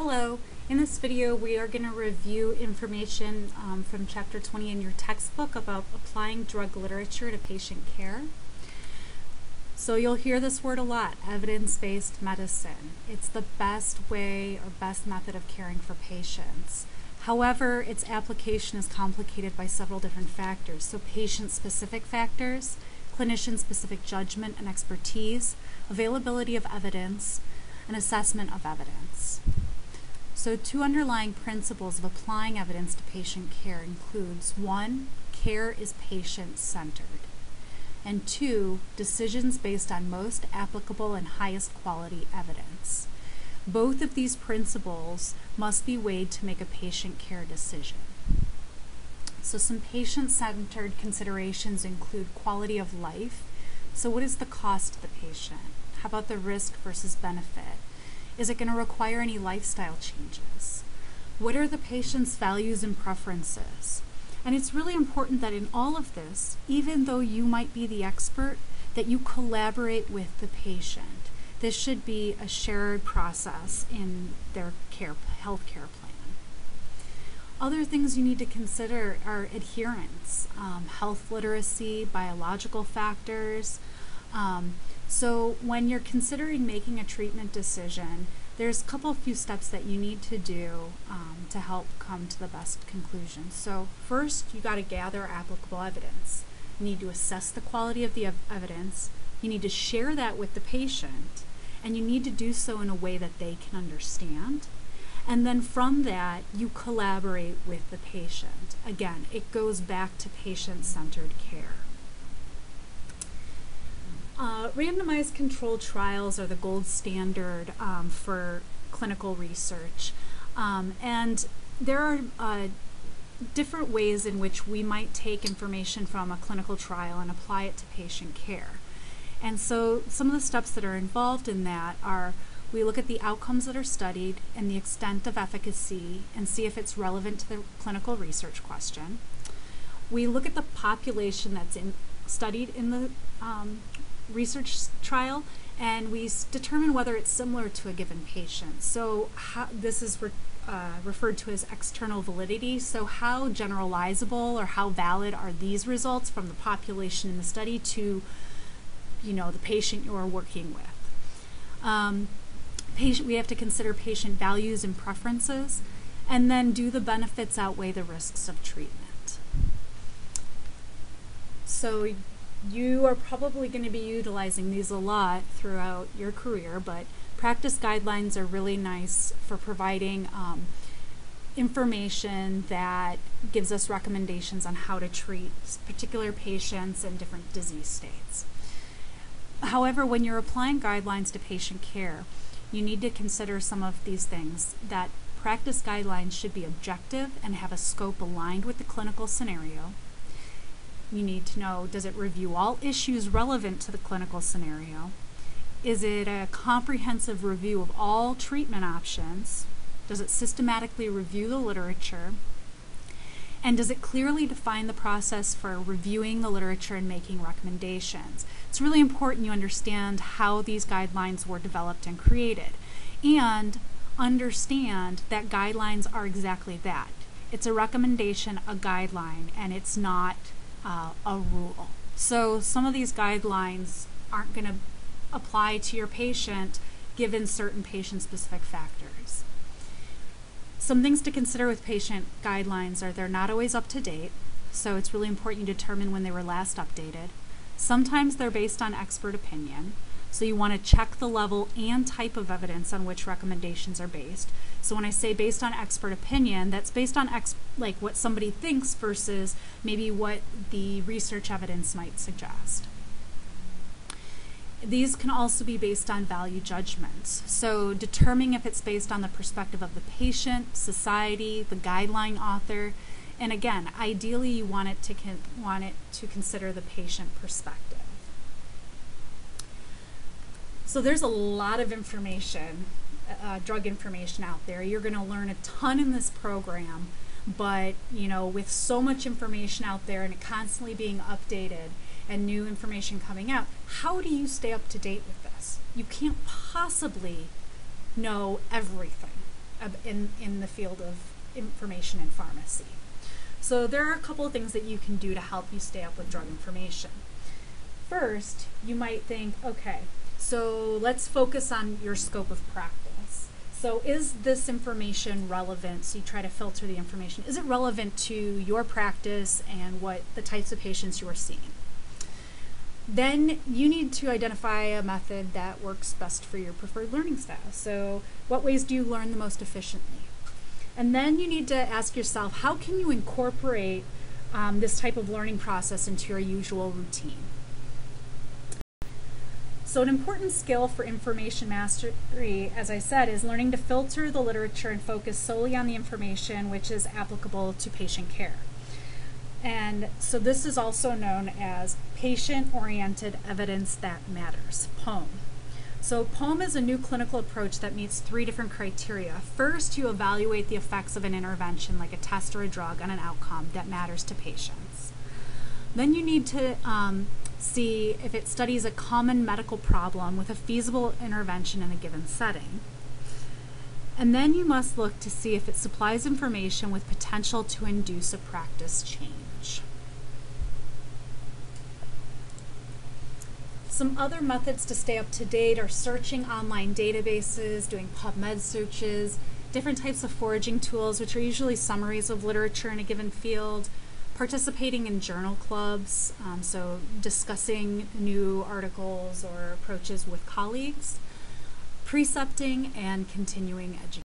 Hello, in this video we are going to review information from chapter 20 in your textbook about applying drug literature to patient care. So you'll hear this word a lot, evidence-based medicine. It's the best way or best method of caring for patients. However, its application is complicated by several different factors. So patient-specific factors, clinician-specific judgment and expertise, availability of evidence, and assessment of evidence. So two underlying principles of applying evidence to patient care includes 1, care is patient-centered, and 2, decisions based on most applicable and highest quality evidence. Both of these principles must be weighed to make a patient care decision. So some patient-centered considerations include quality of life. So what is the cost to the patient? How about the risk versus benefit? Is it going to require any lifestyle changes? What are the patient's values and preferences? And it's really important that in all of this, even though you might be the expert, that you collaborate with the patient. This should be a shared process in their health care plan. Other things you need to consider are adherence, health literacy, biological factors. So when you're considering making a treatment decision, there's a few steps that you need to do to help come to the best conclusion. So first, you got to gather applicable evidence. You need to assess the quality of the evidence. You need to share that with the patient, and you need to do so in a way that they can understand. And then from that, you collaborate with the patient. Again, it goes back to patient-centered care. Randomized controlled trials are the gold standard for clinical research. And there are different ways in which we might take information from a clinical trial and apply it to patient care. And so some of the steps that are involved in that are we look at the outcomes that are studied and the extent of efficacy and see if it's relevant to the clinical research question. We look at the population that's studied in the research trial, and we determine whether it's similar to a given patient. So this is referred to as external validity. So how generalizable or how valid are these results from the population in the study to, the patient you're working with? We have to consider patient values and preferences, and then do the benefits outweigh the risks of treatment. So you are probably going to be utilizing these a lot throughout your career, but practice guidelines are really nice for providing information that gives us recommendations on how to treat particular patients and different disease states. However, when you're applying guidelines to patient care, you need to consider some of these things. That practice guidelines should be objective and have a scope aligned with the clinical scenario. You need to know, does it review all issues relevant to the clinical scenario? Is it a comprehensive review of all treatment options? Does it systematically review the literature? And does it clearly define the process for reviewing the literature and making recommendations? It's really important you understand how these guidelines were developed and created, and understand that guidelines are exactly that. It's a recommendation, a guideline, and it's not a rule. So some of these guidelines aren't going to apply to your patient given certain patient-specific factors. Some things to consider with patient guidelines are they're not always up to date, so it's really important you determine when they were last updated. Sometimes they're based on expert opinion, so you want to check the level and type of evidence on which recommendations are based. So when I say based on expert opinion, that's based on what somebody thinks versus maybe what the research evidence might suggest. These can also be based on value judgments. So determining if it's based on the perspective of the patient, society, the guideline author, and again, ideally you want it to consider the patient perspective. So there's a lot of information, drug information out there. You're going to learn a ton in this program, but with so much information out there and it constantly being updated and new information coming out, how do you stay up to date with this? You can't possibly know everything. in the field of information in pharmacy. So there are a couple of things that you can do to help you stay up with drug information. First, you might think, okay, so let's focus on your scope of practice. So is this information relevant? So you try to filter the information. Is it relevant to your practice and what the types of patients you are seeing? Then you need to identify a method that works best for your preferred learning style. So what ways do you learn the most efficiently? And then you need to ask yourself, how can you incorporate this type of learning process into your usual routine? So an important skill for information mastery, as I said, is learning to filter the literature and focus solely on the information which is applicable to patient care. And so this is also known as patient-oriented evidence that matters, POEM. So POEM is a new clinical approach that meets 3 different criteria. First, you evaluate the effects of an intervention like a test or a drug on an outcome that matters to patients. Then you need to see if it studies a common medical problem with a feasible intervention in a given setting. And then you must look to see if it supplies information with potential to induce a practice change. Some other methods to stay up to date are searching online databases, doing PubMed searches, different types of foraging tools, which are usually summaries of literature in a given field, participating in journal clubs, so discussing new articles or approaches with colleagues, precepting, and continuing education.